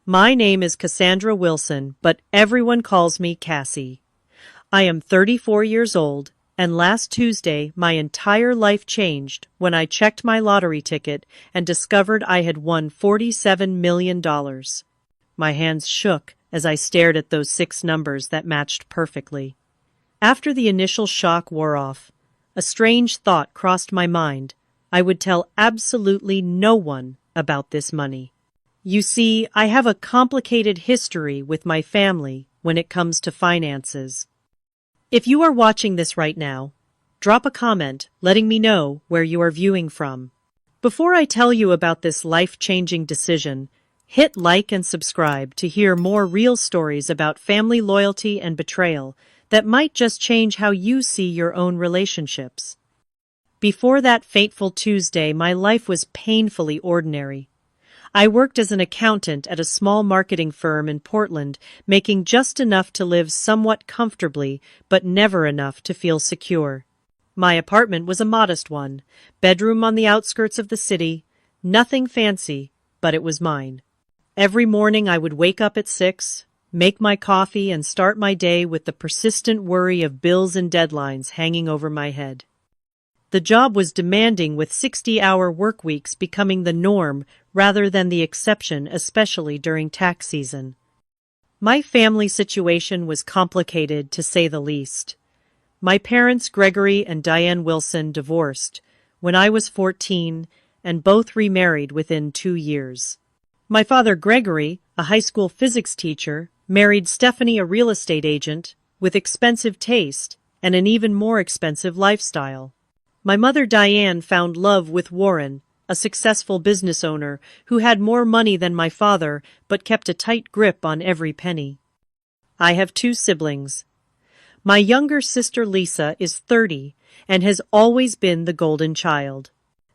My name is Cassandra Wilson, but everyone calls me Cassie. I am 34 years old, and last Tuesday my entire life changed when I checked my lottery ticket and discovered I had won $47 million. My hands shook as I stared at those six numbers that matched perfectly. After the initial shock wore off, a strange thought crossed my mind. I would tell absolutely no one about this money. You see, I have a complicated history with my family when it comes to finances. If you are watching this right now, drop a comment letting me know where you are viewing from. Before I tell you about this life-changing decision, hit like and subscribe to hear more real stories about family loyalty and betrayal that might just change how you see your own relationships. Before that fateful Tuesday, my life was painfully ordinary. I worked as an accountant at a small marketing firm in Portland, making just enough to live somewhat comfortably, but never enough to feel secure. My apartment was a modest one, bedroom on the outskirts of the city, nothing fancy, but it was mine. Every morning I would wake up at 6, make my coffee, and start my day with the persistent worry of bills and deadlines hanging over my head. The job was demanding, with 60-hour work weeks becoming the norm rather than the exception, especially during tax season. My family situation was complicated, to say the least. My parents, Gregory and Diane Wilson, divorced when I was 14 and both remarried within 2 years. My father, Gregory, a high school physics teacher, married Stephanie, a real estate agent, with expensive taste and an even more expensive lifestyle. My mother, Diane, found love with Warren, a successful business owner who had more money than my father but kept a tight grip on every penny. I have 2 siblings. My younger sister, Lisa, is 30 and has always been the golden child.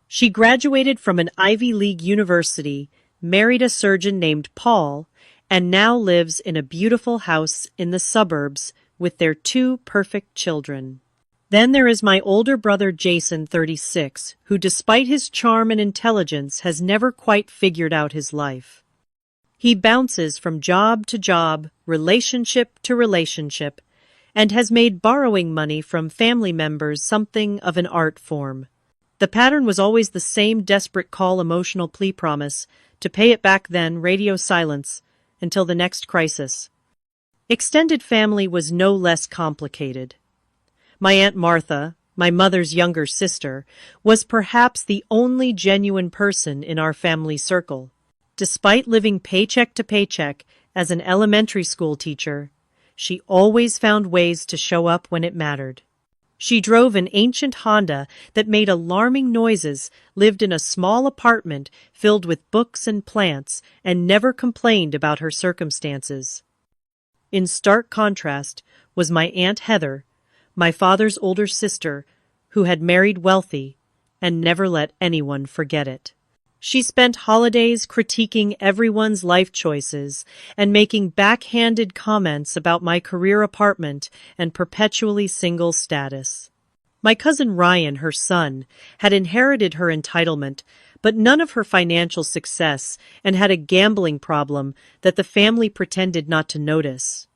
She graduated from an Ivy League university, married a surgeon named Paul, and now lives in a beautiful house in the suburbs with their 2 perfect children. Then there is my older brother Jason, 36, who despite his charm and intelligence has never quite figured out his life. He bounces from job to job, relationship to relationship, and has made borrowing money from family members something of an art form. The pattern was always the same: desperate call, emotional plea, promise to pay it back, then radio silence until the next crisis. Extended family was no less complicated. My Aunt Martha, my mother's younger sister, was perhaps the only genuine person in our family circle. Despite living paycheck to paycheck as an elementary school teacher, she always found ways to show up when it mattered. She drove an ancient Honda that made alarming noises, lived in a small apartment filled with books and plants, and never complained about her circumstances. In stark contrast was my Aunt Heather, my father's older sister, who had married wealthy and never let anyone forget it. She spent holidays critiquing everyone's life choices and making backhanded comments about my career, apartment, and perpetually single status. My cousin Ryan, her son, had inherited her entitlement, but none of her financial success, and had a gambling problem that the family pretended not to notice.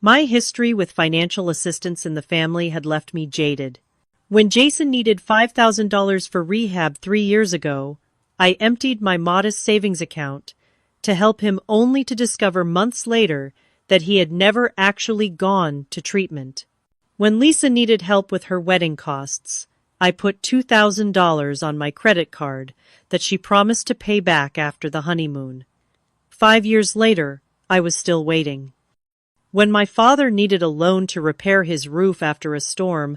My history with financial assistance in the family had left me jaded. When Jason needed $5,000 for rehab 3 years ago, I emptied my modest savings account to help him, only to discover months later that he had never actually gone to treatment. When Lisa needed help with her wedding costs, I put $2,000 on my credit card that she promised to pay back after the honeymoon. 5 years later, I was still waiting. When my father needed a loan to repair his roof after a storm,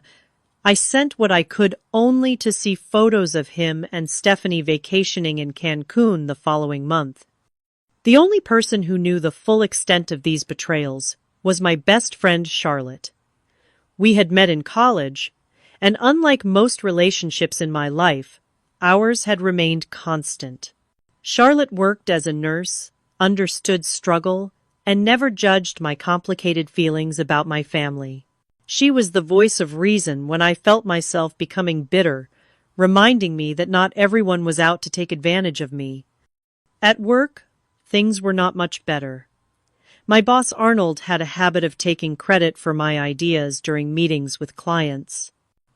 I sent what I could, only to see photos of him and Stephanie vacationing in Cancun the following month. The only person who knew the full extent of these betrayals was my best friend Charlotte. We had met in college, and unlike most relationships in my life, ours had remained constant. Charlotte worked as a nurse, understood struggle, and never judged my complicated feelings about my family. She was the voice of reason when I felt myself becoming bitter, reminding me that not everyone was out to take advantage of me. At work, things were not much better. My boss Arnold had a habit of taking credit for my ideas during meetings with clients.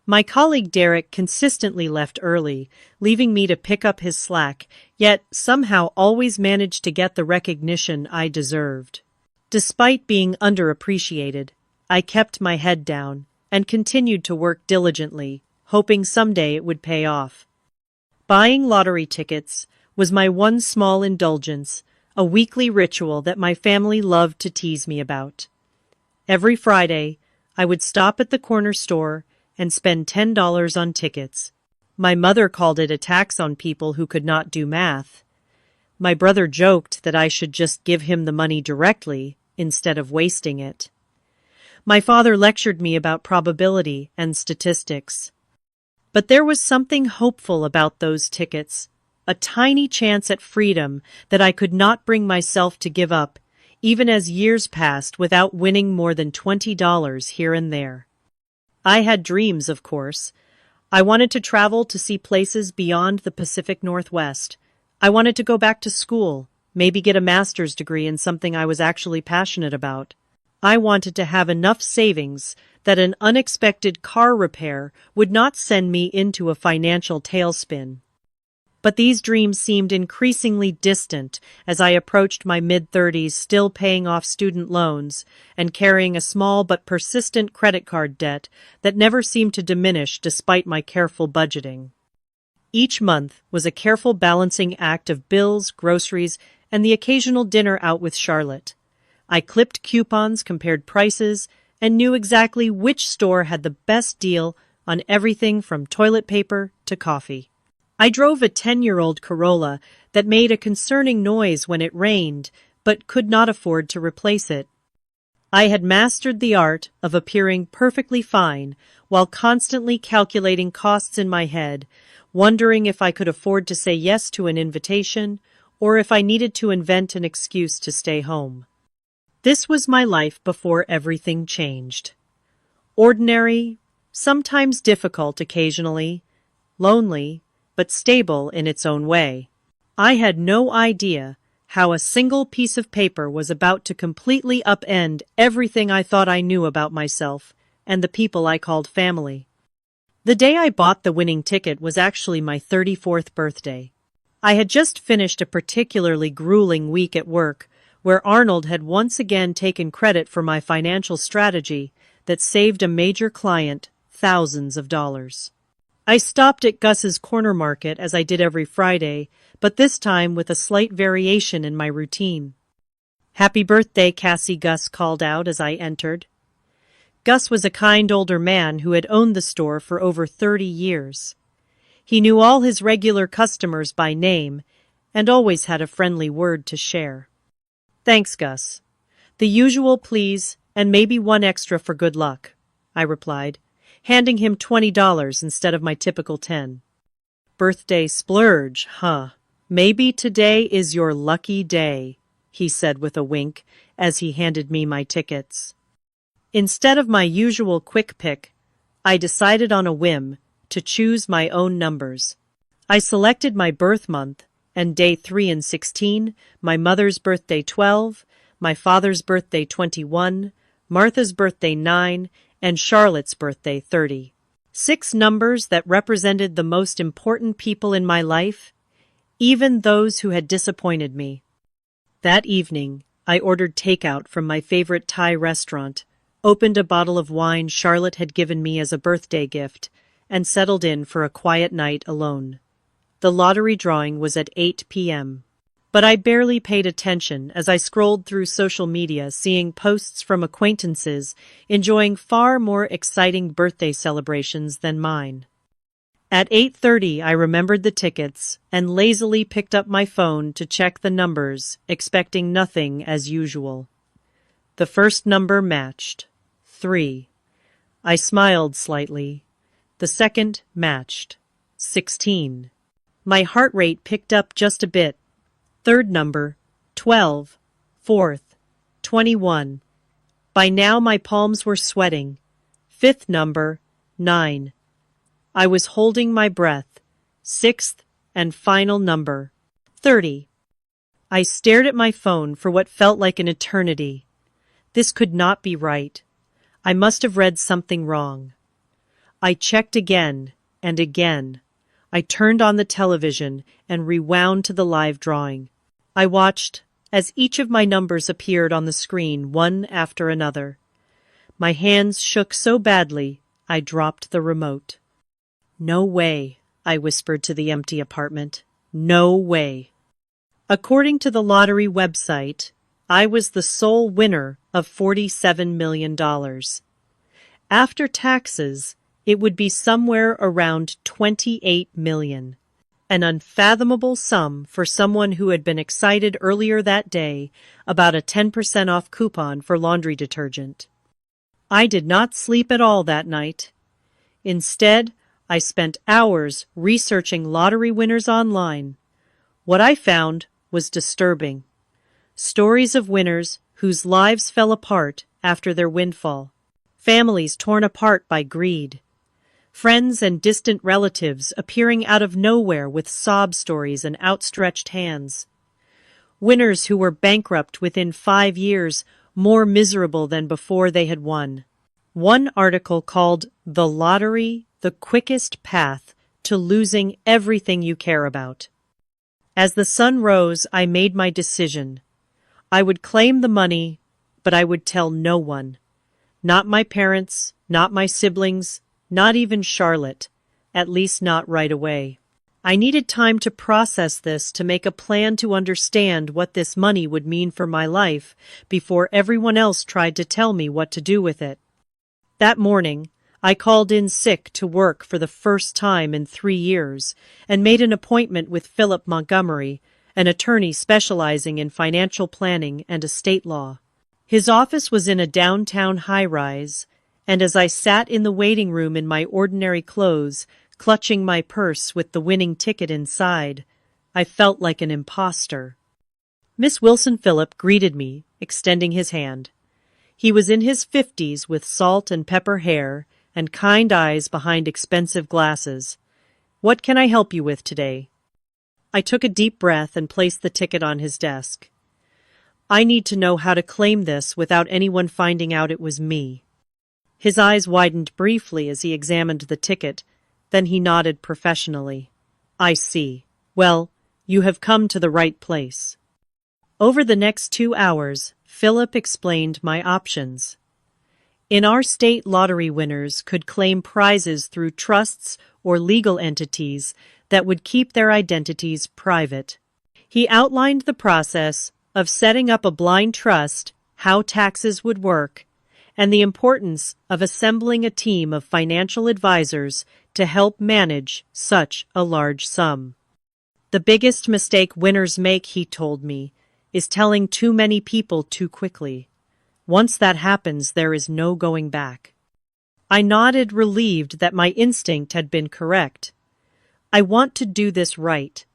My colleague Derek consistently left early, leaving me to pick up his slack, yet somehow always managed to get the recognition I deserved. Despite being underappreciated, I kept my head down and continued to work diligently, hoping someday it would pay off. Buying lottery tickets was my one small indulgence, a weekly ritual that my family loved to tease me about. Every Friday, I would stop at the corner store and spend $10 on tickets. My mother called it a tax on people who could not do math. My brother joked that I should just give him the money directly instead of wasting it. My father lectured me about probability and statistics. But there was something hopeful about those tickets, a tiny chance at freedom that I could not bring myself to give up, even as years passed without winning more than $20 here and there. I had dreams, of course. I wanted to travel to see places beyond the Pacific Northwest. I wanted to go back to school, maybe get a master's degree in something I was actually passionate about. I wanted to have enough savings that an unexpected car repair would not send me into a financial tailspin. But these dreams seemed increasingly distant as I approached my mid-30s, still paying off student loans and carrying a small but persistent credit card debt that never seemed to diminish despite my careful budgeting. Each month was a careful balancing act of bills, groceries, and the occasional dinner out with Charlotte. I clipped coupons, compared prices, and knew exactly which store had the best deal on everything from toilet paper to coffee. I drove a 10-year-old Corolla that made a concerning noise when it rained, but could not afford to replace it. I had mastered the art of appearing perfectly fine while constantly calculating costs in my head, wondering if I could afford to say yes to an invitation or if I needed to invent an excuse to stay home. This was my life before everything changed. Ordinary, sometimes difficult occasionally, lonely, but stable in its own way. I had no idea how a single piece of paper was about to completely upend everything I thought I knew about myself and the people I called family. The day I bought the winning ticket was actually my 34th birthday. I had just finished a particularly grueling week at work, where Arnold had once again taken credit for my financial strategy that saved a major client thousands of dollars. I stopped at Gus's corner market as I did every Friday, but this time with a slight variation in my routine. "Happy birthday, Cassie," Gus called out as I entered. Gus was a kind older man who had owned the store for over 30 years. He knew all his regular customers by name and always had a friendly word to share. "Thanks, Gus. The usual please, and maybe one extra for good luck," I replied, handing him $20 instead of my typical 10. "Birthday splurge, huh? Maybe today is your lucky day," he said with a wink as he handed me my tickets. Instead of my usual quick pick, I decided on a whim to choose my own numbers. I selected my birth month and day 3 and 16, my mother's birthday 12, my father's birthday 21, Martha's birthday 9, and Charlotte's birthday 30. 6 numbers that represented the most important people in my life, even those who had disappointed me. That evening, I ordered takeout from my favorite Thai restaurant, opened a bottle of wine Charlotte had given me as a birthday gift, and settled in for a quiet night alone. The lottery drawing was at 8 p.m. But I barely paid attention as I scrolled through social media, seeing posts from acquaintances enjoying far more exciting birthday celebrations than mine. At 8:30, I remembered the tickets and lazily picked up my phone to check the numbers, expecting nothing as usual. The first number matched. 3. I smiled slightly. The second matched. 16. My heart rate picked up just a bit. Third number, 12. Fourth, 21. By now my palms were sweating. Fifth number, 9. I was holding my breath. Sixth and final number, 30. I stared at my phone for what felt like an eternity. This could not be right. I must have read something wrong. I checked again and again. I turned on the television and rewound to the live drawing. I watched as each of my numbers appeared on the screen one after another. My hands shook so badly, I dropped the remote. "No way," I whispered to the empty apartment. "No way." According to the lottery website, I was the sole winner of $47 million. After taxes, it would be somewhere around $28 million. An unfathomable sum for someone who had been excited earlier that day about a 10% off coupon for laundry detergent. I did not sleep at all that night. Instead, I spent hours researching lottery winners online. What I found was disturbing. Stories of winners whose lives fell apart after their windfall. Families torn apart by greed. Friends and distant relatives appearing out of nowhere with sob stories and outstretched hands. Winners who were bankrupt within 5 years, more miserable than before they had won. One article called "The Lottery, the Quickest Path to Losing Everything You Care About." As the sun rose, I made my decision. I would claim the money, but I would tell no one. Not my parents, not my siblings, not even Charlotte, at least not right away. I needed time to process this, to make a plan to understand what this money would mean for my life before everyone else tried to tell me what to do with it. That morning, I called in sick to work for the first time in 3 years and made an appointment with Philip Montgomery, an attorney specializing in financial planning and estate law. His office was in a downtown high-rise, and as I sat in the waiting room in my ordinary clothes, clutching my purse with the winning ticket inside, I felt like an imposter. Miss Wilson Phillip greeted me, extending his hand. He was in his 50s with salt and pepper hair and kind eyes behind expensive glasses. "What can I help you with today?" I took a deep breath and placed the ticket on his desk. "I need to know how to claim this without anyone finding out it was me." His eyes widened briefly as he examined the ticket, then he nodded professionally. "I see. Well, you have come to the right place." Over the next 2 hours, Philip explained my options. In our state, lottery winners could claim prizes through trusts or legal entities that would keep their identities private. He outlined the process of setting up a blind trust, how taxes would work, and the importance of assembling a team of financial advisors to help manage such a large sum. The biggest mistake winners make, he told me, is telling too many people too quickly. Once that happens, there is no going back. I nodded, relieved that my instinct had been correct. I want to do this right.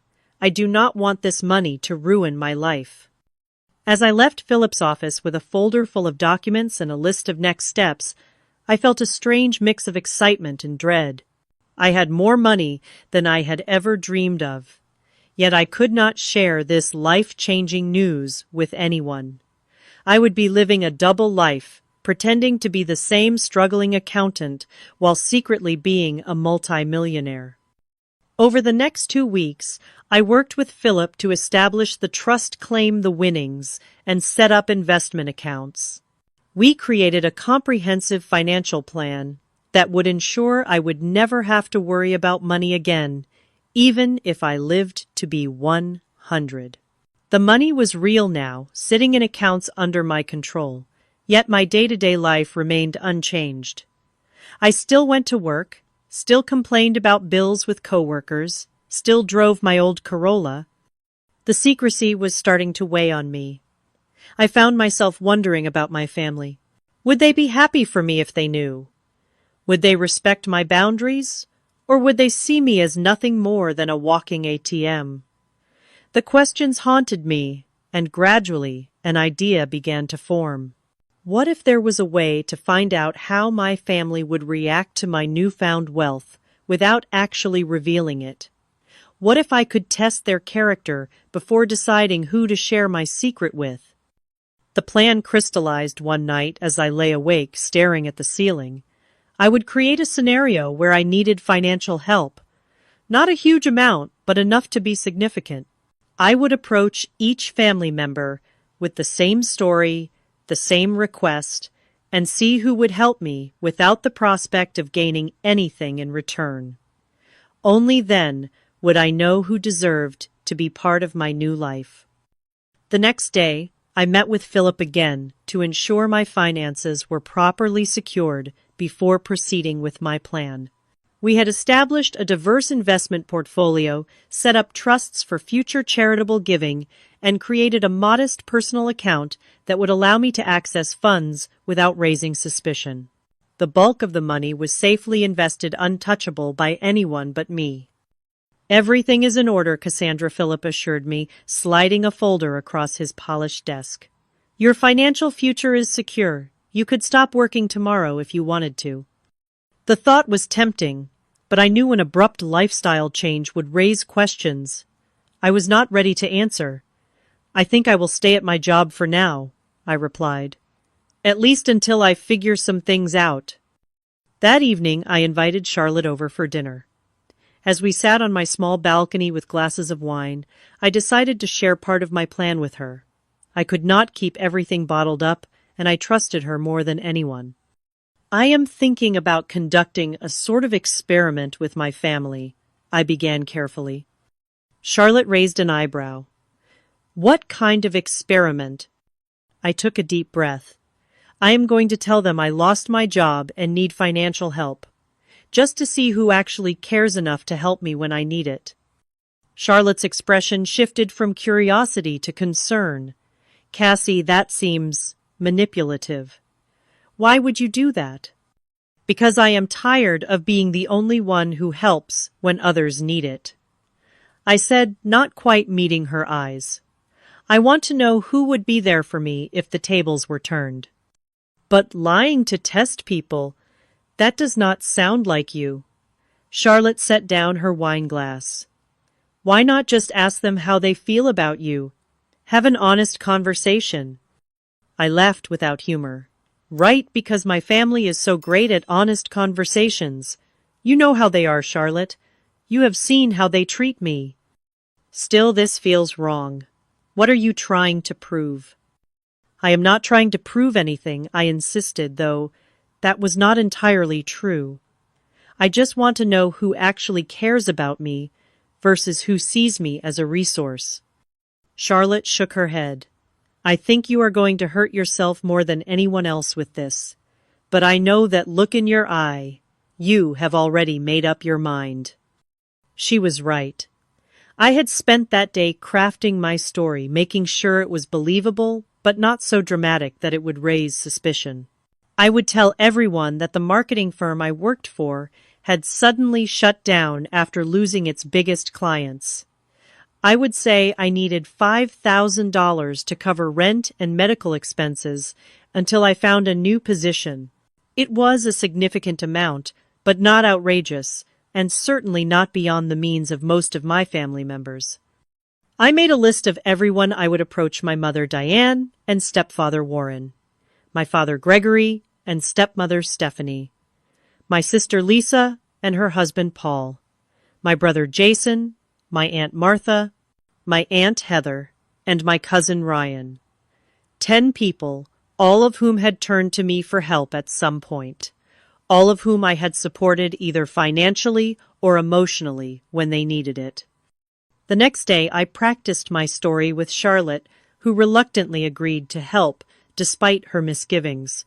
I do not want this money to ruin my life. As I left Philip's office with a folder full of documents and a list of next steps, I felt a strange mix of excitement and dread. I had more money than I had ever dreamed of, yet I could not share this life-changing news with anyone. I would be living a double life, pretending to be the same struggling accountant while secretly being a multimillionaire. Over the next 2 weeks, I worked with Philip to establish the trust, claim the winnings, and set up investment accounts. We created a comprehensive financial plan that would ensure I would never have to worry about money again, even if I lived to be 100. The money was real now, sitting in accounts under my control, yet my day-to-day life remained unchanged. I still went to work, still complained about bills with coworkers, still drove my old Corolla. The secrecy was starting to weigh on me. I found myself wondering about my family. Would they be happy for me if they knew? Would they respect my boundaries, or would they see me as nothing more than a walking ATM? The questions haunted me, and gradually an idea began to form. What if there was a way to find out how my family would react to my newfound wealth without actually revealing it? What if I could test their character before deciding who to share my secret with? The plan crystallized one night as I lay awake staring at the ceiling. I would create a scenario where I needed financial help. Not a huge amount, but enough to be significant. I would approach each family member with the same story, the same request, and see who would help me without the prospect of gaining anything in return. Only then would I know who deserved to be part of my new life. The next day, I met with Philip again to ensure my finances were properly secured before proceeding with my plan. We had established a diverse investment portfolio, set up trusts for future charitable giving, and created a modest personal account that would allow me to access funds without raising suspicion. The bulk of the money was safely invested untouchable by anyone but me. Everything is in order, Cassandra Philip assured me, sliding a folder across his polished desk. Your financial future is secure. You could stop working tomorrow if you wanted to. The thought was tempting, but I knew an abrupt lifestyle change would raise questions. I was not ready to answer. I think I will stay at my job for now, I replied. At least until I figure some things out. That evening, I invited Charlotte over for dinner. As we sat on my small balcony with glasses of wine, I decided to share part of my plan with her. I could not keep everything bottled up, and I trusted her more than anyone. I am thinking about conducting a sort of experiment with my family, I began carefully. Charlotte raised an eyebrow. What kind of experiment? I took a deep breath. I am going to tell them I lost my job and need financial help, just to see who actually cares enough to help me when I need it. Charlotte's expression shifted from curiosity to concern. Cassie, that seems manipulative. Why would you do that? Because I am tired of being the only one who helps when others need it. I said, not quite meeting her eyes. I want to know who would be there for me if the tables were turned. But lying to test people, that does not sound like you. Charlotte set down her wine glass. Why not just ask them how they feel about you? Have an honest conversation. I laughed without humor. Right, because my family is so great at honest conversations. You know how they are, Charlotte. You have seen how they treat me. Still, this feels wrong. What are you trying to prove? I am not trying to prove anything, I insisted, though that was not entirely true. I just want to know who actually cares about me versus who sees me as a resource. Charlotte shook her head. I think you are going to hurt yourself more than anyone else with this. But I know that look in your eye. You have already made up your mind. She was right. I had spent that day crafting my story, making sure it was believable, but not so dramatic that it would raise suspicion. I would tell everyone that the marketing firm I worked for had suddenly shut down after losing its biggest clients. I would say I needed $5,000 to cover rent and medical expenses until I found a new position. It was a significant amount, but not outrageous, and certainly not beyond the means of most of my family members. I made a list of everyone I would approach: my mother Diane and stepfather Warren, my father Gregory and stepmother Stephanie, my sister Lisa and her husband Paul, my brother Jason, my Aunt Martha, my Aunt Heather, and my cousin Ryan. 10 people, all of whom had turned to me for help at some point, all of whom I had supported either financially or emotionally when they needed it. The next day I practiced my story with Charlotte, who reluctantly agreed to help despite her misgivings.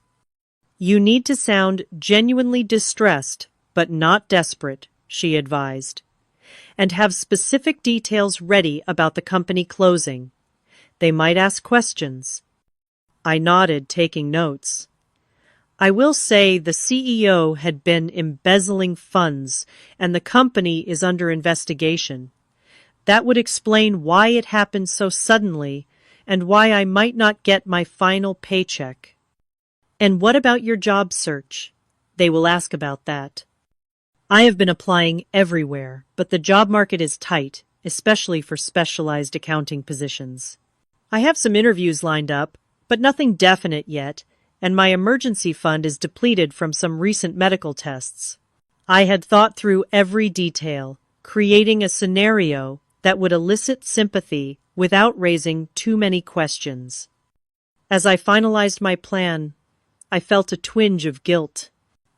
You need to sound genuinely distressed, but not desperate, she advised, and have specific details ready about the company closing. They might ask questions. I nodded, taking notes. I will say the CEO had been embezzling funds, and the company is under investigation. That would explain why it happened so suddenly, and why I might not get my final paycheck. And what about your job search? They will ask about that. I have been applying everywhere, but the job market is tight, especially for specialized accounting positions. I have some interviews lined up, but nothing definite yet, and my emergency fund is depleted from some recent medical tests. I had thought through every detail, creating a scenario that would elicit sympathy without raising too many questions. As I finalized my plan, I felt a twinge of guilt.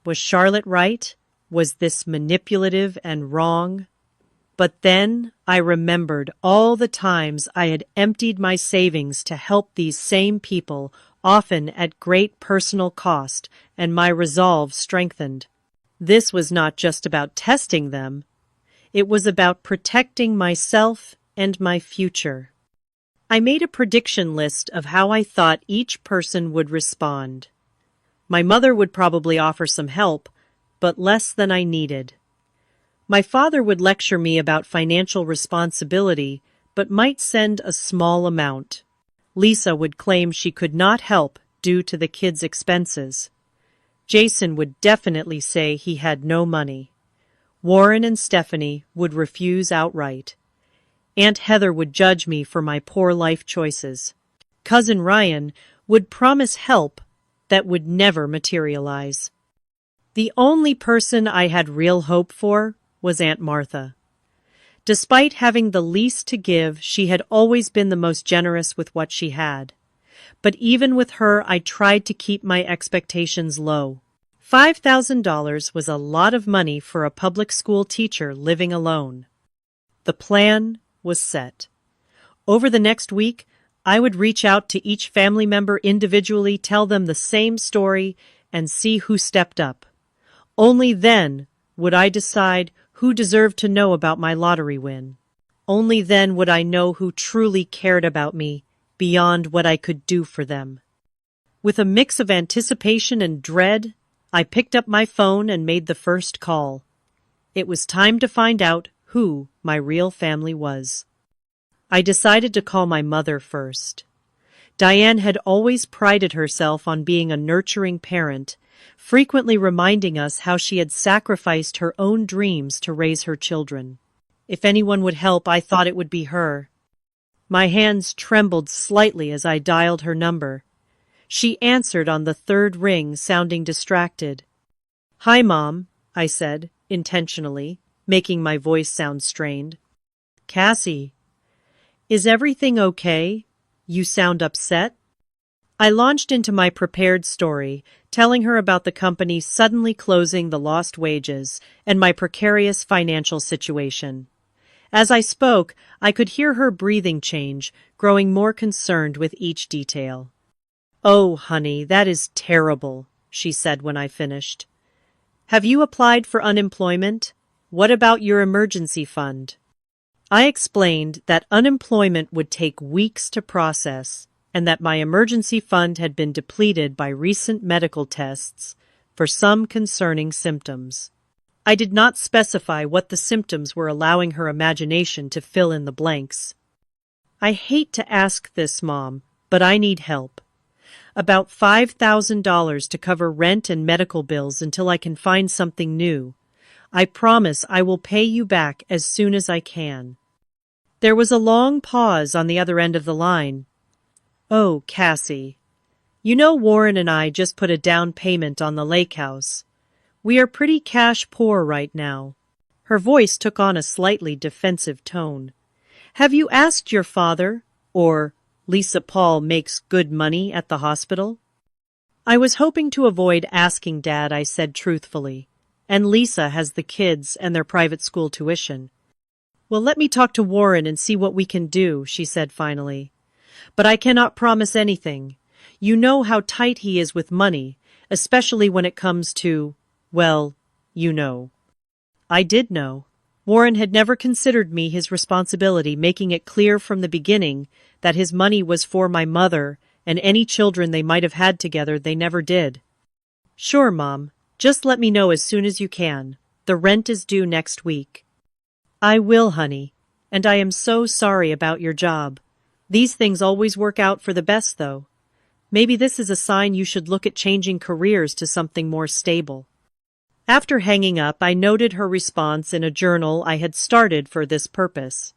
Was Charlotte right? Was this manipulative and wrong? But then I remembered all the times I had emptied my savings to help these same people, often at great personal cost, and my resolve strengthened. This was not just about testing them. It was about protecting myself and my future. I made a prediction list of how I thought each person would respond. My mother would probably offer some help, but less than I needed. My father would lecture me about financial responsibility, but might send a small amount. Lisa would claim she could not help due to the kids' expenses. Jason would definitely say he had no money. Warren and Stephanie would refuse outright. Aunt Heather would judge me for my poor life choices. Cousin Ryan would promise help that would never materialize. The only person I had real hope for was Aunt Martha. Despite having the least to give, she had always been the most generous with what she had. But even with her, I tried to keep my expectations low. $5,000 was a lot of money for a public school teacher living alone. The plan was set. Over the next week, I would reach out to each family member individually, tell them the same story, and see who stepped up. Only then would I decide who deserved to know about my lottery win. Only then would I know who truly cared about me beyond what I could do for them. With a mix of anticipation and dread, I picked up my phone and made the first call. It was time to find out who my real family was. I decided to call my mother first. Diane had always prided herself on being a nurturing parent, frequently reminding us how she had sacrificed her own dreams to raise her children. If anyone would help, I thought it would be her. My hands trembled slightly as I dialed her number. She answered on the third ring, sounding distracted. "Hi, Mom," I said, intentionally, making my voice sound strained. "Cassie, is everything okay? You sound upset?" I launched into my prepared story, telling her about the company suddenly closing the lost wages and my precarious financial situation. As I spoke, I could hear her breathing change, growing more concerned with each detail. "Oh, honey, that is terrible," she said when I finished. "Have you applied for unemployment? What about your emergency fund?" I explained that unemployment would take weeks to process, and that my emergency fund had been depleted by recent medical tests for some concerning symptoms. I did not specify what the symptoms were, allowing her imagination to fill in the blanks. "I hate to ask this, Mom, but I need help. About $5,000 to cover rent and medical bills until I can find something new. I promise I will pay you back as soon as I can." There was a long pause on the other end of the line. "Oh, Cassie, you know Warren and I just put a down payment on the lake house. We are pretty cash poor right now." Her voice took on a slightly defensive tone. "Have you asked your father, or Lisa Paul makes good money at the hospital?" I was hoping to avoid asking Dad, I said truthfully. "And Lisa has the kids and their private school tuition." "Well, let me talk to Warren and see what we can do," she said finally. "But I cannot promise anything. You know how tight he is with money, especially when it comes to, well, you know." I did know. Warren had never considered me his responsibility, making it clear from the beginning that his money was for my mother and any children they might have had together. They never did. "Sure, Mom. Just let me know as soon as you can. The rent is due next week." "I will, honey. And I am so sorry about your job. These things always work out for the best, though. Maybe this is a sign you should look at changing careers to something more stable." After hanging up, I noted her response in a journal I had started for this purpose.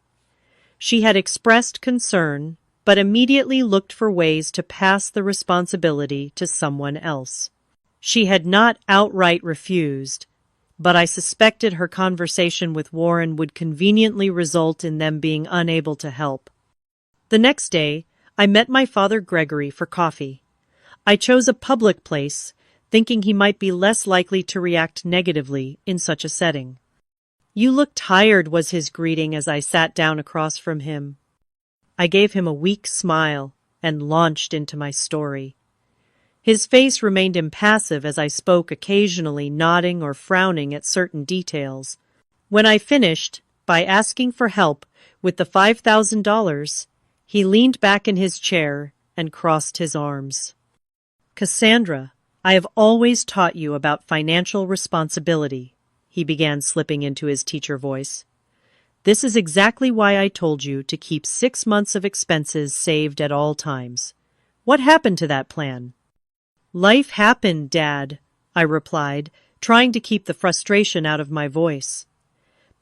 She had expressed concern, but immediately looked for ways to pass the responsibility to someone else. She had not outright refused, but I suspected her conversation with Warren would conveniently result in them being unable to help. The next day, I met my father Gregory for coffee. I chose a public place, thinking he might be less likely to react negatively in such a setting. "You look tired," was his greeting as I sat down across from him. I gave him a weak smile and launched into my story. His face remained impassive as I spoke, occasionally nodding or frowning at certain details. When I finished, by asking for help with the $5,000, he leaned back in his chair and crossed his arms. "Cassandra, I have always taught you about financial responsibility," he began, slipping into his teacher voice. "This is exactly why I told you to keep 6 months of expenses saved at all times. What happened to that plan?" "Life happened, Dad," I replied, trying to keep the frustration out of my voice.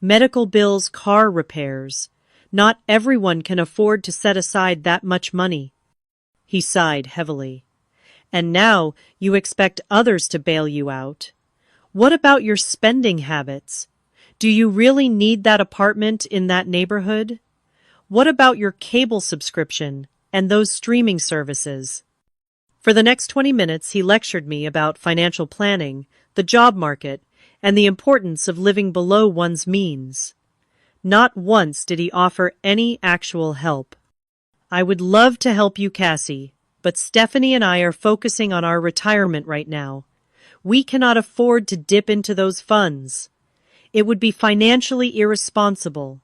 "Medical bills, car repairs. Not everyone can afford to set aside that much money." He sighed heavily. "And now you expect others to bail you out. What about your spending habits? Do you really need that apartment in that neighborhood? What about your cable subscription and those streaming services?" For the next 20 minutes, he lectured me about financial planning, the job market, and the importance of living below one's means. Not once did he offer any actual help. "I would love to help you, Cassie, but Stephanie and I are focusing on our retirement right now. We cannot afford to dip into those funds. It would be financially irresponsible."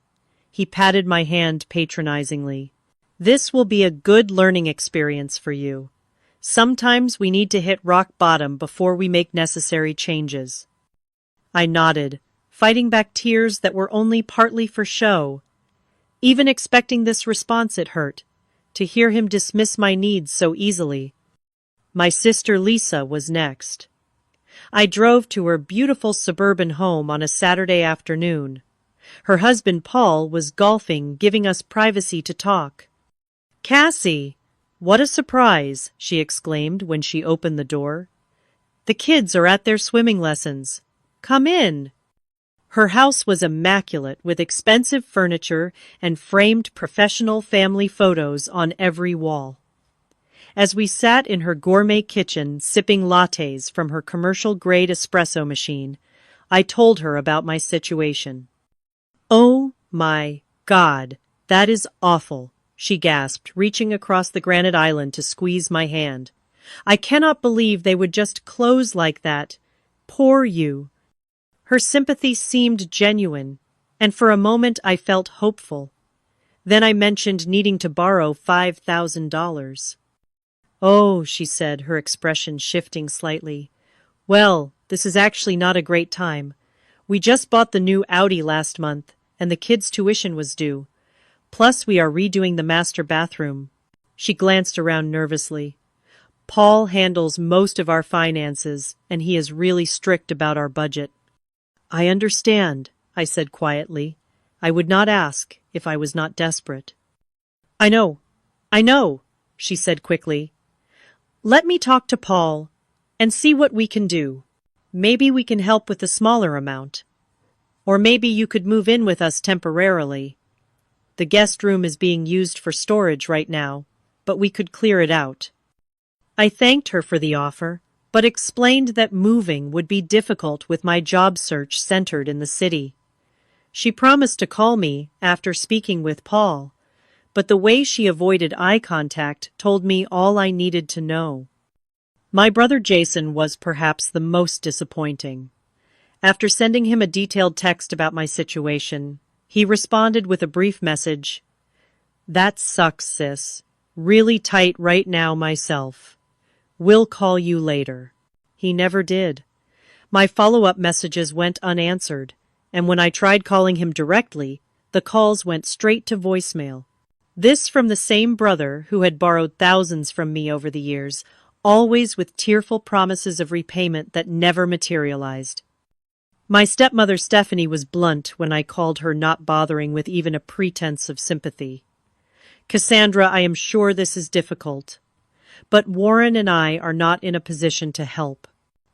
He patted my hand patronizingly. "This will be a good learning experience for you. Sometimes we need to hit rock bottom before we make necessary changes." I nodded, fighting back tears that were only partly for show. Even expecting this response, it hurt, to hear him dismiss my needs so easily. My sister Lisa was next. I drove to her beautiful suburban home on a Saturday afternoon. Her husband Paul was golfing, giving us privacy to talk. "Cassie, what a surprise!" she exclaimed when she opened the door. "The kids are at their swimming lessons. Come in." Her house was immaculate, with expensive furniture and framed professional family photos on every wall. As we sat in her gourmet kitchen sipping lattes from her commercial-grade espresso machine, I told her about my situation. "Oh my God, that is awful," she gasped, reaching across the granite island to squeeze my hand. "I cannot believe they would just close like that. Poor you." Her sympathy seemed genuine, and for a moment I felt hopeful. Then I mentioned needing to borrow $5,000. "Oh," she said, her expression shifting slightly. "Well, this is actually not a great time. We just bought the new Audi last month, and the kids' tuition was due. Plus, we are redoing the master bathroom." She glanced around nervously. "Paul handles most of our finances, and he is really strict about our budget." "I understand," I said quietly. "I would not ask if I was not desperate." I know," she said quickly. "Let me talk to Paul and see what we can do. Maybe we can help with a smaller amount. Or maybe you could move in with us temporarily. The guest room is being used for storage right now, but we could clear it out." I thanked her for the offer, but explained that moving would be difficult with my job search centered in the city. She promised to call me after speaking with Paul, but the way she avoided eye contact told me all I needed to know. My brother Jason was perhaps the most disappointing. After sending him a detailed text about my situation, he responded with a brief message. "That sucks, sis. Really tight right now myself. We'll call you later." He never did. My follow-up messages went unanswered, and when I tried calling him directly, the calls went straight to voicemail. This from the same brother who had borrowed thousands from me over the years, always with tearful promises of repayment that never materialized. My stepmother Stephanie was blunt when I called her not bothering with even a pretense of sympathy. Cassandra, I am sure this is difficult, but Warren and I are not in a position to help.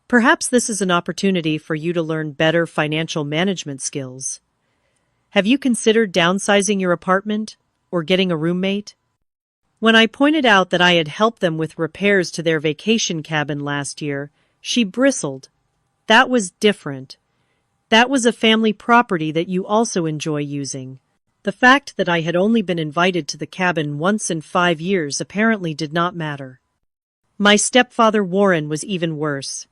Perhaps this is an opportunity for you to learn better financial management skills. Have you considered downsizing your apartment or getting a roommate? When I pointed out that I had helped them with repairs to their vacation cabin last year, she bristled. That was different. That was a family property that you also enjoy using. The fact that I had only been invited to the cabin once in 5 years apparently did not matter. My stepfather Warren was even worse.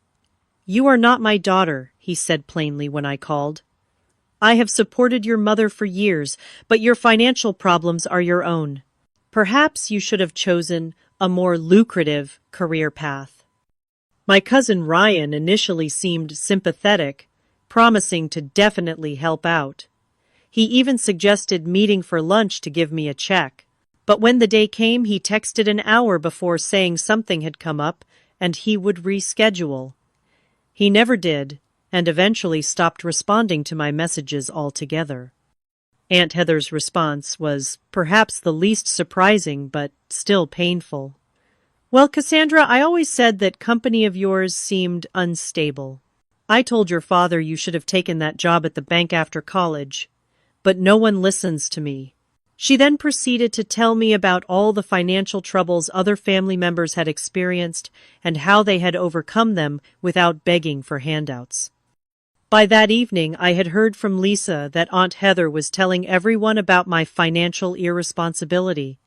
You are not my daughter, he said plainly when I called. I have supported your mother for years, but your financial problems are your own. Perhaps you should have chosen a more lucrative career path. My cousin Ryan initially seemed sympathetic, promising to definitely help out. He even suggested meeting for lunch to give me a check. But when the day came, he texted an hour before saying something had come up and he would reschedule. He never did, and eventually stopped responding to my messages altogether. Aunt Heather's response was perhaps the least surprising, but still painful. Well, Cassandra, I always said that company of yours seemed unstable. I told your father you should have taken that job at the bank after college, but no one listens to me. She then proceeded to tell me about all the financial troubles other family members had experienced and how they had overcome them without begging for handouts. By that evening, I had heard from Lisa that Aunt Heather was telling everyone about my financial irresponsibility.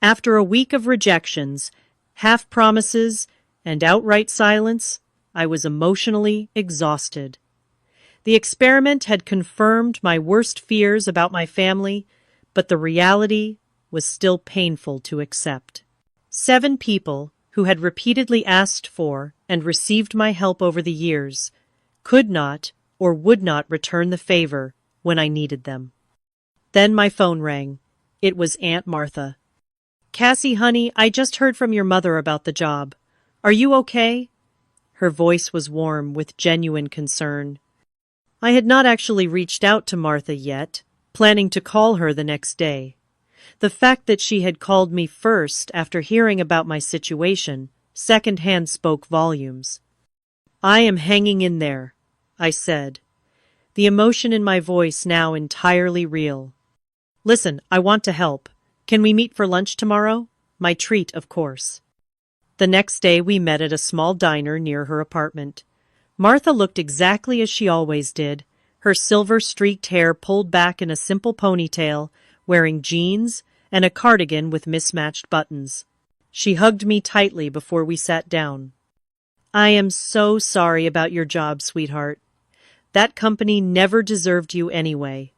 After a week of rejections, half promises, and outright silence, I was emotionally exhausted. The experiment had confirmed my worst fears about my family, but the reality was still painful to accept. 7 people who had repeatedly asked for and received my help over the years could not or would not return the favor when I needed them. Then my phone rang. It was Aunt Martha. Cassie, honey, I just heard from your mother about the job. Are you okay? Her voice was warm with genuine concern. I had not actually reached out to Martha yet, planning to call her the next day. The fact that she had called me first after hearing about my situation secondhand spoke volumes. I am hanging in there, I said, the emotion in my voice now entirely real. Listen, I want to help. Can we meet for lunch tomorrow? My treat, of course. The next day we met at a small diner near her apartment. Martha looked exactly as she always did, her silver-streaked hair pulled back in a simple ponytail, wearing jeans and a cardigan with mismatched buttons. She hugged me tightly before we sat down. I am so sorry about your job, sweetheart. That company never deserved you anyway.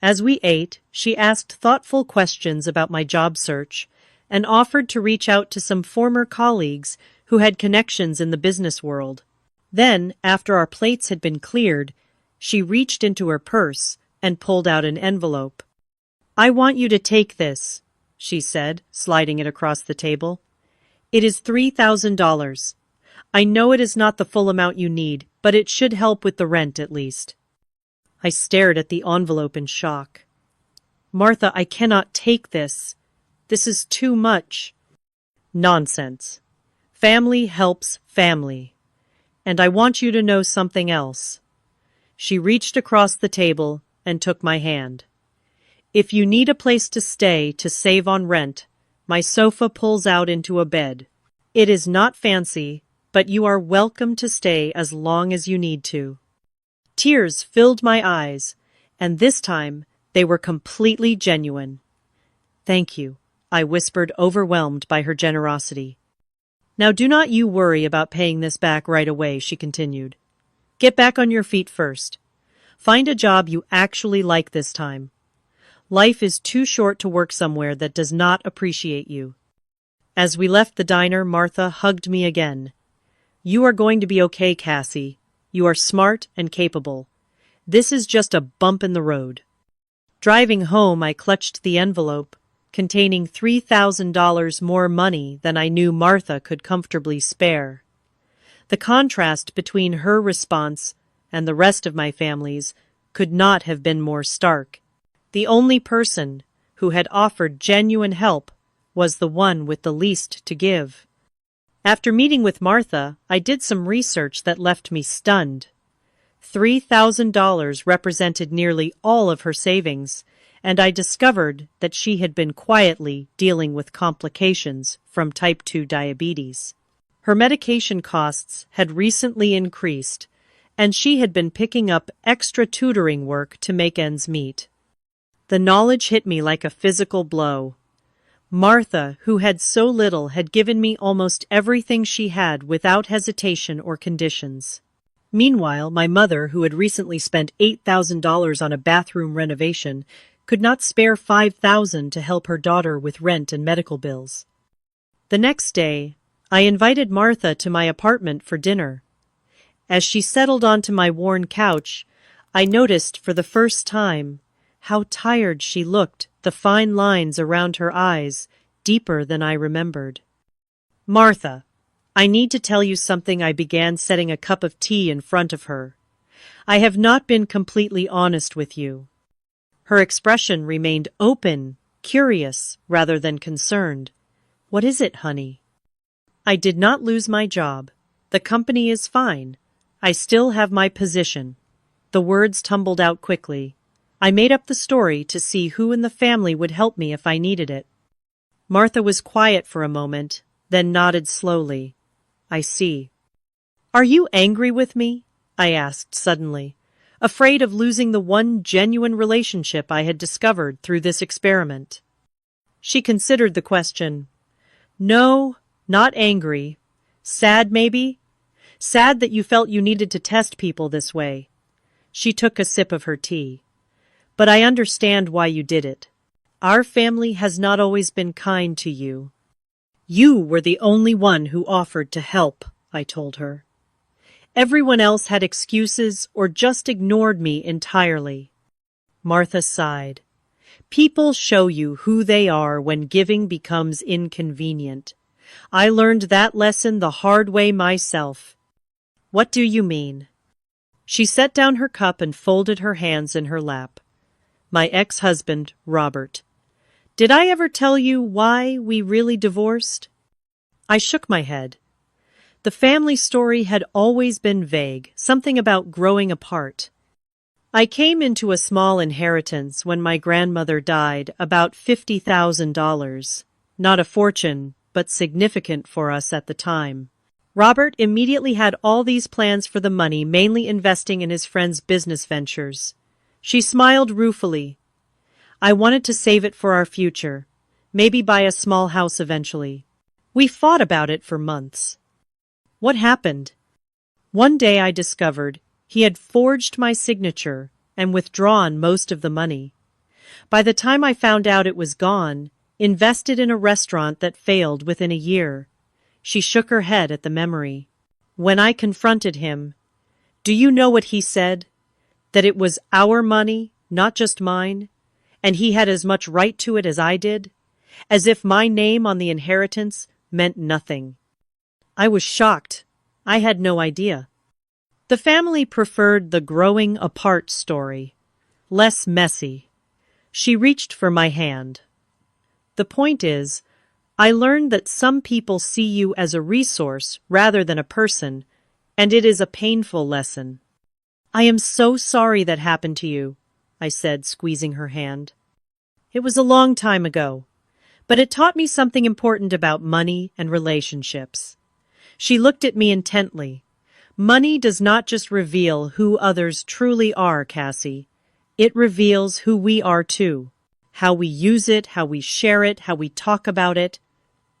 As we ate, she asked thoughtful questions about my job search and offered to reach out to some former colleagues who had connections in the business world. Then, after our plates had been cleared, she reached into her purse and pulled out an envelope. I want you to take this, she said, sliding it across the table. It is $3,000. I know it is not the full amount you need, but it should help with the rent at least. I stared at the envelope in shock. Martha, I cannot take this. This is too much. Nonsense. Family helps family. And I want you to know something else. She reached across the table and took my hand. If you need a place to stay to save on rent, my sofa pulls out into a bed. It is not fancy, but you are welcome to stay as long as you need to. Tears filled my eyes, and this time they were completely genuine. Thank you, I whispered, overwhelmed by her generosity. Now do not you worry about paying this back right away, she continued. Get back on your feet first. Find a job you actually like this time. Life is too short to work somewhere that does not appreciate you. As we left the diner, Martha hugged me again. You are going to be okay, Cassie. You are smart and capable. This is just a bump in the road. Driving home, I clutched the envelope, containing $3,000 more money than I knew Martha could comfortably spare. The contrast between her response and the rest of my family's, could not have been more stark. The only person who had offered genuine help was the one with the least to give. After meeting with Martha, I did some research that left me stunned. $3,000 represented nearly all of her savings, and I discovered that she had been quietly dealing with complications from type 2 diabetes. Her medication costs had recently increased, and she had been picking up extra tutoring work to make ends meet. The knowledge hit me like a physical blow. Martha, who had so little, had given me almost everything she had without hesitation or conditions. Meanwhile, my mother, who had recently spent $8,000 on a bathroom renovation, could not spare $5,000 to help her daughter with rent and medical bills. The next day, I invited Martha to my apartment for dinner. As she settled onto my worn couch, I noticed for the first time how tired she looked, the fine lines around her eyes deeper than I remembered. "Martha, I need to tell you something." I began, setting a cup of tea in front of her. "I have not been completely honest with you." Her expression remained open, curious, rather than concerned. "What is it, honey?" "I did not lose my job. The company is fine. I still have my position." The words tumbled out quickly. I made up the story to see who in the family would help me if I needed it. Martha was quiet for a moment, then nodded slowly. "I see." "Are you angry with me?" I asked suddenly, afraid of losing the one genuine relationship I had discovered through this experiment. She considered the question. "No, not angry. Sad, maybe? Sad that you felt you needed to test people this way." She took a sip of her tea. "But I understand why you did it. Our family has not always been kind to you." "You were the only one who offered to help," I told her. "Everyone else had excuses or just ignored me entirely." Martha sighed. "People show you who they are when giving becomes inconvenient. I learned that lesson the hard way myself." "What do you mean?" She set down her cup and folded her hands in her lap. "My ex-husband, Robert. Did I ever tell you why we really divorced?" I shook my head. The family story had always been vague, something about growing apart. "I came into a small inheritance when my grandmother died, about $50,000. Not a fortune, but significant for us at the time. Robert immediately had all these plans for the money, mainly investing in his friend's business ventures." She smiled ruefully. "I wanted to save it for our future, maybe buy a small house eventually. We fought about it for months." "What happened?" "One day I discovered he had forged my signature and withdrawn most of the money. By the time I found out it was gone, invested in a restaurant that failed within a year." She shook her head at the memory. "When I confronted him, do you know what he said? That it was our money, not just mine, and he had as much right to it as I did, as if my name on the inheritance meant nothing." I was shocked. I had no idea. The family preferred the growing apart story, less messy. She reached for my hand. "The point is, I learned that some people see you as a resource rather than a person, and it is a painful lesson." "I am so sorry that happened to you," I said, squeezing her hand. "It was a long time ago, but it taught me something important about money and relationships." She looked at me intently. "Money does not just reveal who others truly are, Cassie. It reveals who we are too. How we use it, how we share it, how we talk about it.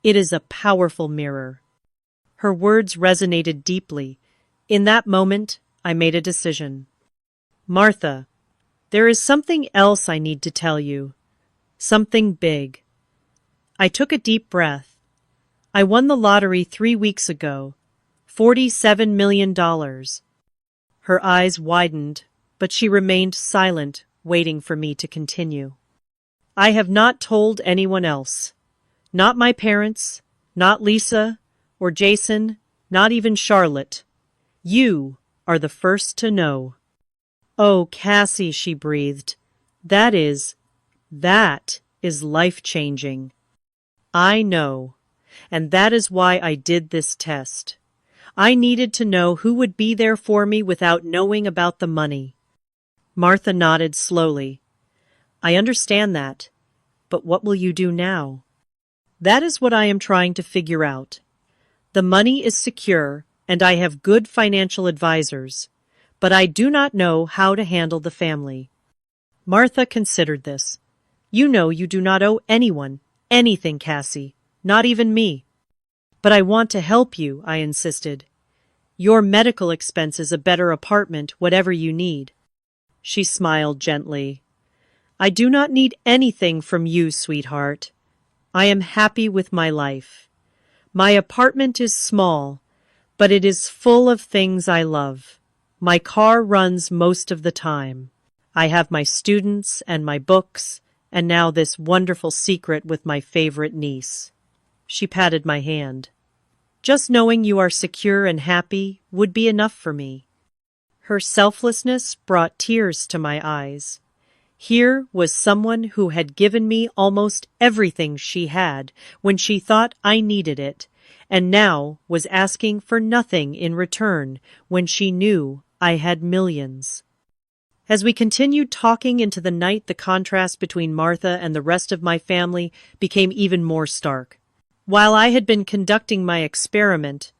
It is a powerful mirror." Her words resonated deeply. In that moment, I made a decision. "Martha, there is something else I need to tell you. Something big." I took a deep breath. "I won the lottery 3 weeks ago. $47 million. Her eyes widened, but she remained silent, waiting for me to continue. "I have not told anyone else. Not my parents, not Lisa or Jason, not even Charlotte. You are the first to know." "Oh, Cassie," she breathed. That is life-changing." "I know. And that is why I did this test. I needed to know who would be there for me without knowing about the money." Martha nodded slowly. "I understand that. But what will you do now?" "That is what I am trying to figure out. The money is secure, and I have good financial advisors, but I do not know how to handle the family." Martha considered this. "You know you do not owe anyone anything, Cassie, not even me." "But I want to help you," I insisted. "Your medical expenses, a better apartment, whatever you need." She smiled gently. "I do not need anything from you, sweetheart. I am happy with my life. My apartment is small, but it is full of things I love. My car runs most of the time. I have my students and my books, and now this wonderful secret with my favorite niece." She patted my hand. "Just knowing you are secure and happy would be enough for me." Her selflessness brought tears to my eyes. Here was someone who had given me almost everything she had when she thought I needed it, and now was asking for nothing in return when she knew I had millions. As we continued talking into the night, the contrast between Martha and the rest of my family became even more stark. While I had been conducting my experiment,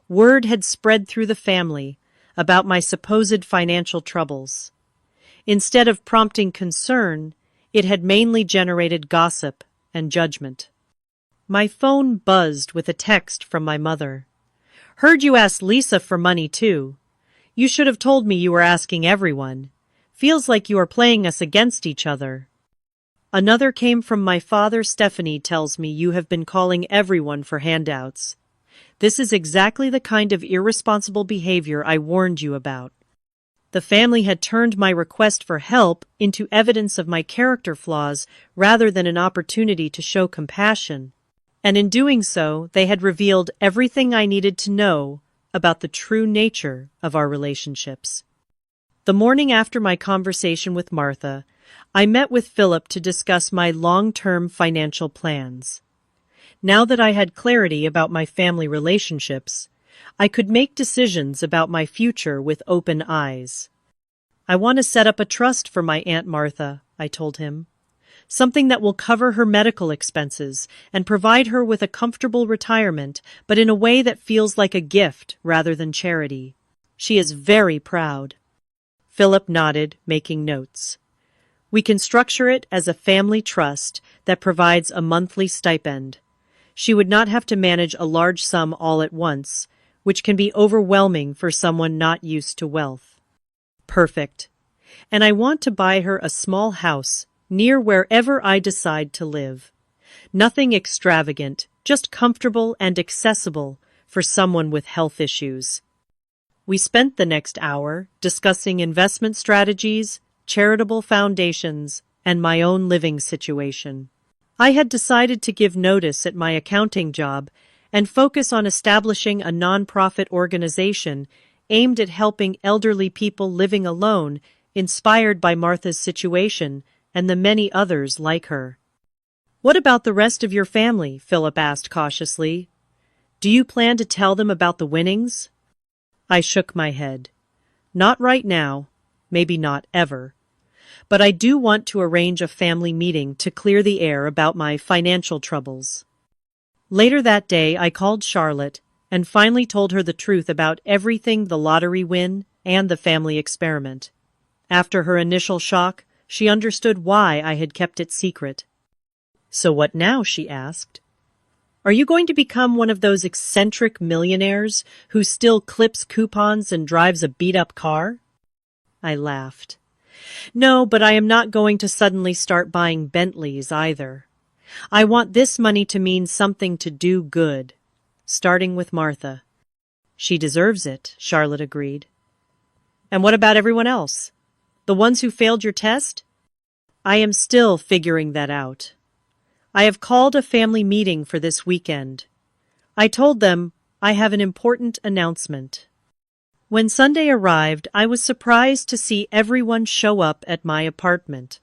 word had spread through the family about my supposed financial troubles. Instead of prompting concern, it had mainly generated gossip and judgment. My phone buzzed with a text from my mother. "Heard you asked Lisa for money too. You should have told me you were asking everyone. Feels like you are playing us against each other." Another came from my father. "Stephanie tells me you have been calling everyone for handouts. This is exactly the kind of irresponsible behavior I warned you about." The family had turned my request for help into evidence of my character flaws rather than an opportunity to show compassion. And in doing so, they had revealed everything I needed to know about the true nature of our relationships. The morning after my conversation with Martha, I met with Philip to discuss my long-term financial plans. Now that I had clarity about my family relationships, I could make decisions about my future with open eyes. "I want to set up a trust for my Aunt Martha," I told him. "Something that will cover her medical expenses and provide her with a comfortable retirement, but in a way that feels like a gift rather than charity. She is very proud." Philip nodded, making notes. "We can structure it as a family trust that provides a monthly stipend. She would not have to manage a large sum all at once, which can be overwhelming for someone not used to wealth." "Perfect. And I want to buy her a small house near wherever I decide to live. Nothing extravagant, just comfortable and accessible for someone with health issues." We spent the next hour discussing investment strategies, charitable foundations, and my own living situation. I had decided to give notice at my accounting job and focus on establishing a nonprofit organization aimed at helping elderly people living alone, inspired by Martha's situation and the many others like her. "What about the rest of your family?" Philip asked cautiously. "Do you plan to tell them about the winnings?" I shook my head. "Not right now, maybe not ever. But I do want to arrange a family meeting to clear the air about my financial troubles." Later that day, I called Charlotte and finally told her the truth about everything: the lottery win and the family experiment. After her initial shock, she understood why I had kept it secret. "So what now?" she asked. "Are you going to become one of those eccentric millionaires who still clips coupons and drives a beat-up car?" I laughed. "No, but I am not going to suddenly start buying Bentleys either. I want this money to mean something, to do good, starting with Martha." "She deserves it," Charlotte agreed. "And what about everyone else? The ones who failed your test?" "I am still figuring that out. I have called a family meeting for this weekend. I told them I have an important announcement." When Sunday arrived, I was surprised to see everyone show up at my apartment.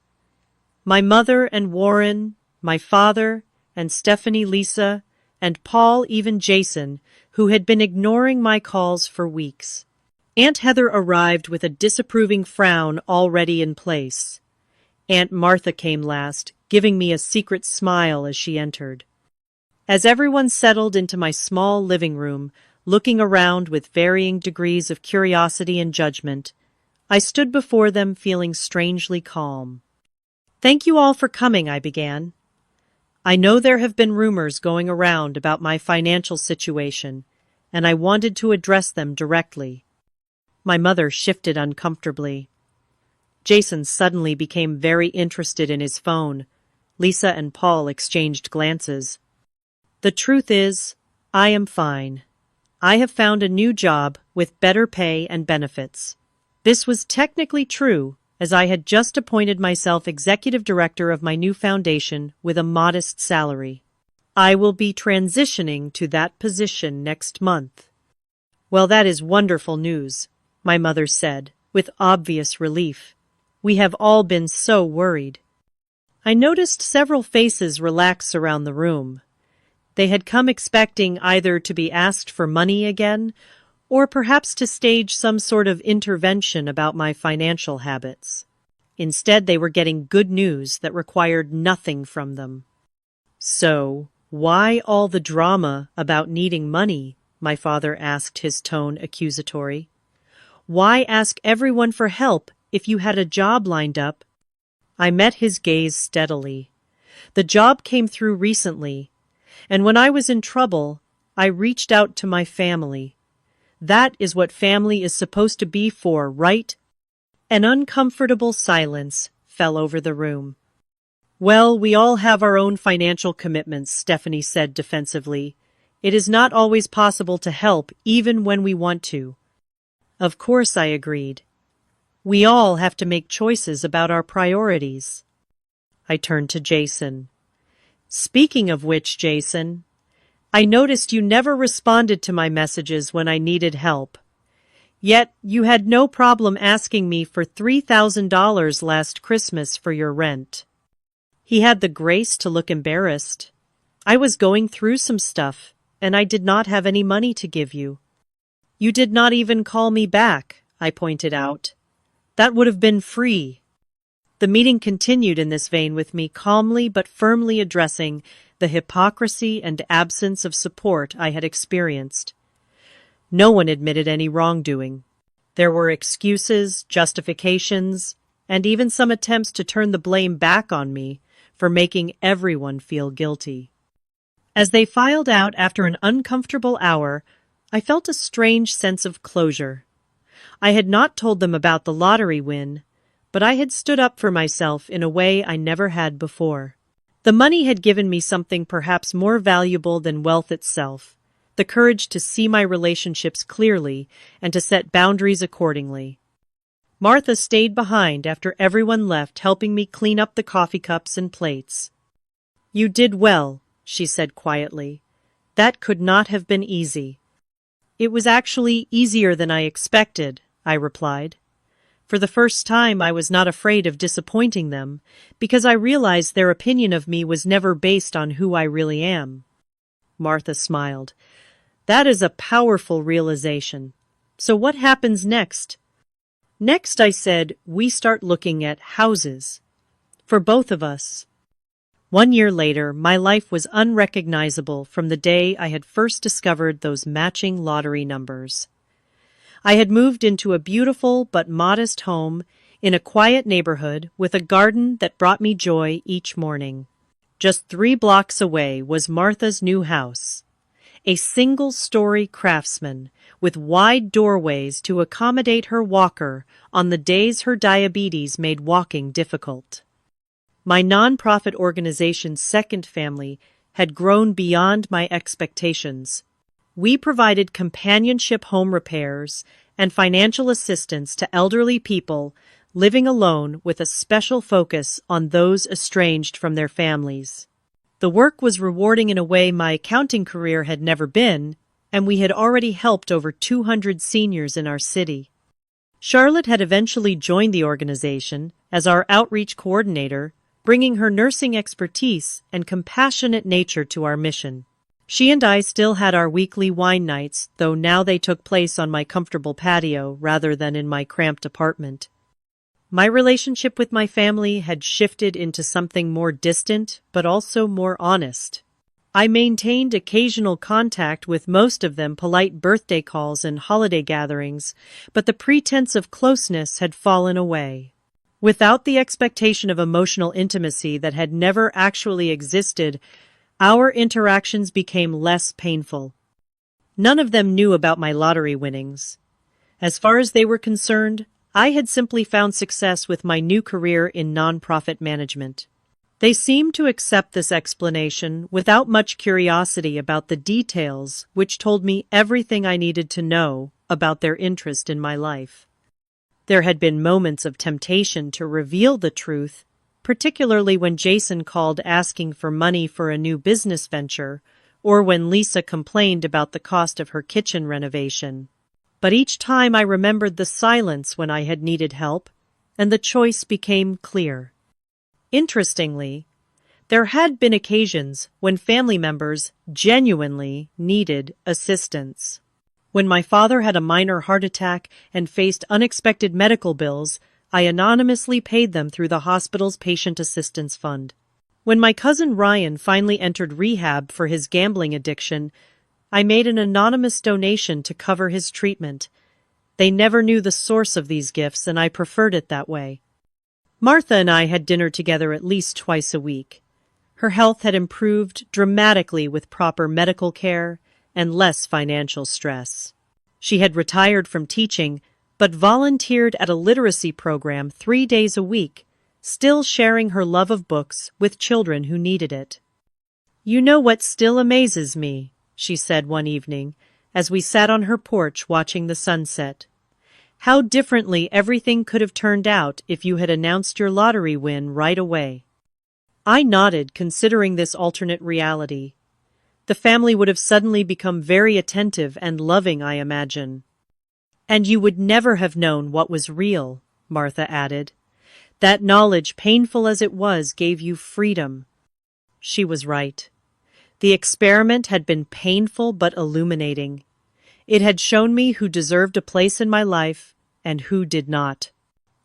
My mother and Warren, my father and Stephanie, Lisa, and Paul, even Jason, who had been ignoring my calls for weeks. Aunt Heather arrived with a disapproving frown already in place. Aunt Martha came last, giving me a secret smile as she entered. As everyone settled into my small living room, looking around with varying degrees of curiosity and judgment, I stood before them feeling strangely calm. "Thank you all for coming," I began. "I know there have been rumors going around about my financial situation, and I wanted to address them directly." My mother shifted uncomfortably. Jason suddenly became very interested in his phone. Lisa and Paul exchanged glances. "The truth is, I am fine. I have found a new job with better pay and benefits." This was technically true, as I had just appointed myself executive director of my new foundation with a modest salary. I will be transitioning to that position next month. "Well, that is wonderful news," my mother said, with obvious relief. "We have all been so worried." I noticed several faces relax around the room. They had come expecting either to be asked for money again, or perhaps to stage some sort of intervention about my financial habits. Instead, they were getting good news that required nothing from them. "So, why all the drama about needing money?" my father asked, his tone accusatory. "Why ask everyone for help if you had a job lined up?" I met his gaze steadily. "The job came through recently, and when I was in trouble, I reached out to my family. That is what family is supposed to be for, right?" An uncomfortable silence fell over the room. "Well, we all have our own financial commitments," Stephanie said defensively. "It is not always possible to help, even when we want to." "Of course," I agreed. "We all have to make choices about our priorities." I turned to Jason. "Speaking of which, Jason, I noticed you never responded to my messages when I needed help. Yet you had no problem asking me for $3,000 last Christmas for your rent." He had the grace to look embarrassed. "I was going through some stuff, and I did not have any money to give you." "You did not even call me back," I pointed out. "That would have been free." The meeting continued in this vein, with me calmly but firmly addressing the hypocrisy and absence of support I had experienced. No one admitted any wrongdoing. There were excuses, justifications, and even some attempts to turn the blame back on me for making everyone feel guilty. As they filed out after an uncomfortable hour, I felt a strange sense of closure. I had not told them about the lottery win, but I had stood up for myself in a way I never had before. The money had given me something perhaps more valuable than wealth itself: the courage to see my relationships clearly and to set boundaries accordingly. Martha stayed behind after everyone left, helping me clean up the coffee cups and plates. "You did well," she said quietly. "That could not have been easy." "It was actually easier than I expected," I replied. For the first time, I was not afraid of disappointing them, because I realized their opinion of me was never based on who I really am. Martha smiled. "That is a powerful realization. So what happens next?" "Next," I said, "we start looking at houses. For both of us." 1 year later, my life was unrecognizable from the day I had first discovered those matching lottery numbers. I had moved into a beautiful but modest home in a quiet neighborhood with a garden that brought me joy each morning. Just 3 blocks away was Martha's new house, a single-story craftsman with wide doorways to accommodate her walker on the days her diabetes made walking difficult. My nonprofit organization's second family had grown beyond my expectations. We provided companionship home repairs and financial assistance to elderly people living alone, with a special focus on those estranged from their families. The work was rewarding in a way my accounting career had never been, and we had already helped over 200 seniors in our city. Charlotte had eventually joined the organization as our outreach coordinator, bringing her nursing expertise and compassionate nature to our mission. She and I still had our weekly wine nights, though now they took place on my comfortable patio rather than in my cramped apartment. My relationship with my family had shifted into something more distant, but also more honest. I maintained occasional contact with most of them, polite birthday calls and holiday gatherings, but the pretense of closeness had fallen away. Without the expectation of emotional intimacy that had never actually existed, our interactions became less painful. None of them knew about my lottery winnings. As far as they were concerned, I had simply found success with my new career in nonprofit management. They seemed to accept this explanation without much curiosity about the details, which told me everything I needed to know about their interest in my life. There had been moments of temptation to reveal the truth, particularly when Jason called asking for money for a new business venture, or when Lisa complained about the cost of her kitchen renovation. But each time I remembered the silence when I had needed help, and the choice became clear. Interestingly, there had been occasions when family members genuinely needed assistance. When my father had a minor heart attack and faced unexpected medical bills, I anonymously paid them through the hospital's patient assistance fund. When my cousin Ryan finally entered rehab for his gambling addiction, I made an anonymous donation to cover his treatment. They never knew the source of these gifts, and I preferred it that way. Martha and I had dinner together at least twice a week. Her health had improved dramatically with proper medical care and less financial stress. She had retired from teaching, but volunteered at a literacy program 3 days a week, still sharing her love of books with children who needed it. "You know what still amazes me," she said one evening, as we sat on her porch watching the sunset. "How differently everything could have turned out if you had announced your lottery win right away." I nodded, considering this alternate reality. The family would have suddenly become very attentive and loving, I imagine. "And you would never have known what was real," Martha added. "That knowledge, painful as it was, gave you freedom." She was right. The experiment had been painful but illuminating. It had shown me who deserved a place in my life and who did not.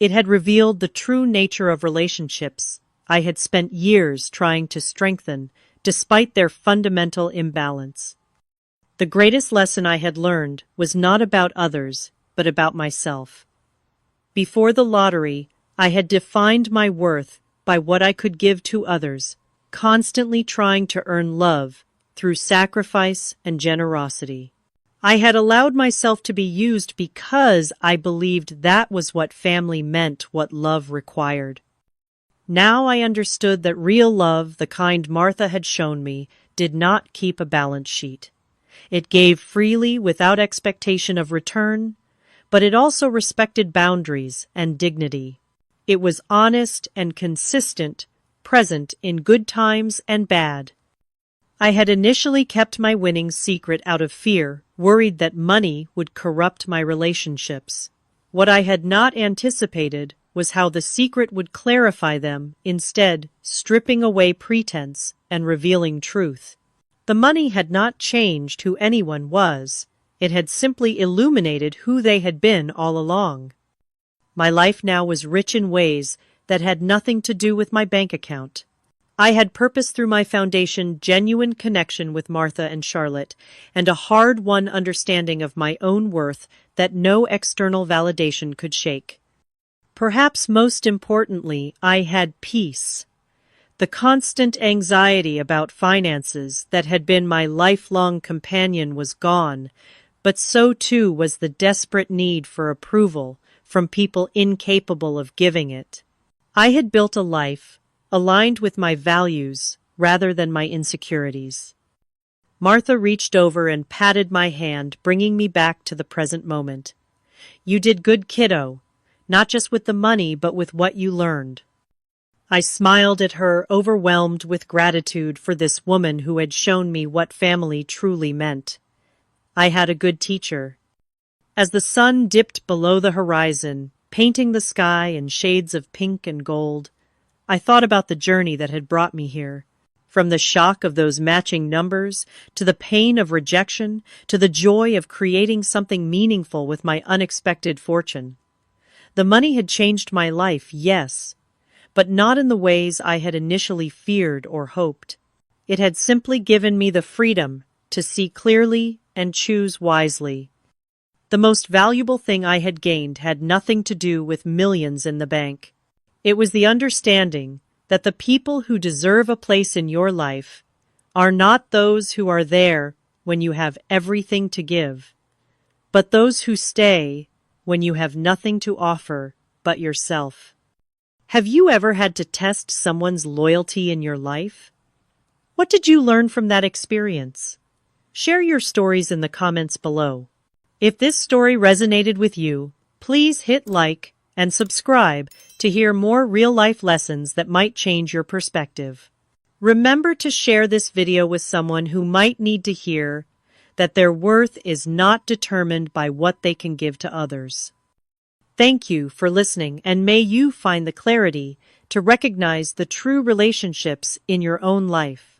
It had revealed the true nature of relationships I had spent years trying to strengthen, despite their fundamental imbalance. The greatest lesson I had learned was not about others, but about myself. Before the lottery, I had defined my worth by what I could give to others, constantly trying to earn love through sacrifice and generosity. I had allowed myself to be used because I believed that was what family meant, what love required. Now I understood that real love, the kind Martha had shown me, did not keep a balance sheet. It gave freely without expectation of return, but it also respected boundaries and dignity. It was honest and consistent, present in good times and bad. I had initially kept my winnings secret out of fear, worried that money would corrupt my relationships. What I had not anticipated was how the secret would clarify them, instead stripping away pretense and revealing truth. The money had not changed who anyone was. It had simply illuminated who they had been all along. My life now was rich in ways that had nothing to do with my bank account. I had purpose through my foundation, genuine connection with Martha and Charlotte, and a hard-won understanding of my own worth that no external validation could shake. Perhaps most importantly, I had peace. The constant anxiety about finances that had been my lifelong companion was gone, but so too was the desperate need for approval from people incapable of giving it. I had built a life aligned with my values rather than my insecurities. Martha reached over and patted my hand, bringing me back to the present moment. "You did good, kiddo, not just with the money, but with what you learned." I smiled at her, overwhelmed with gratitude for this woman who had shown me what family truly meant. I had a good teacher. As the sun dipped below the horizon, painting the sky in shades of pink and gold, I thought about the journey that had brought me here. From the shock of those matching numbers, to the pain of rejection, to the joy of creating something meaningful with my unexpected fortune. The money had changed my life, yes, but not in the ways I had initially feared or hoped. It had simply given me the freedom to see clearly and choose wisely. The most valuable thing I had gained had nothing to do with millions in the bank. It was the understanding that the people who deserve a place in your life are not those who are there when you have everything to give, but those who stay when you have nothing to offer but yourself. Have you ever had to test someone's loyalty in your life? What did you learn from that experience? Share your stories in the comments below. If this story resonated with you, please hit like and subscribe to hear more real-life lessons that might change your perspective. Remember to share this video with someone who might need to hear that their worth is not determined by what they can give to others. Thank you for listening, and may you find the clarity to recognize the true relationships in your own life.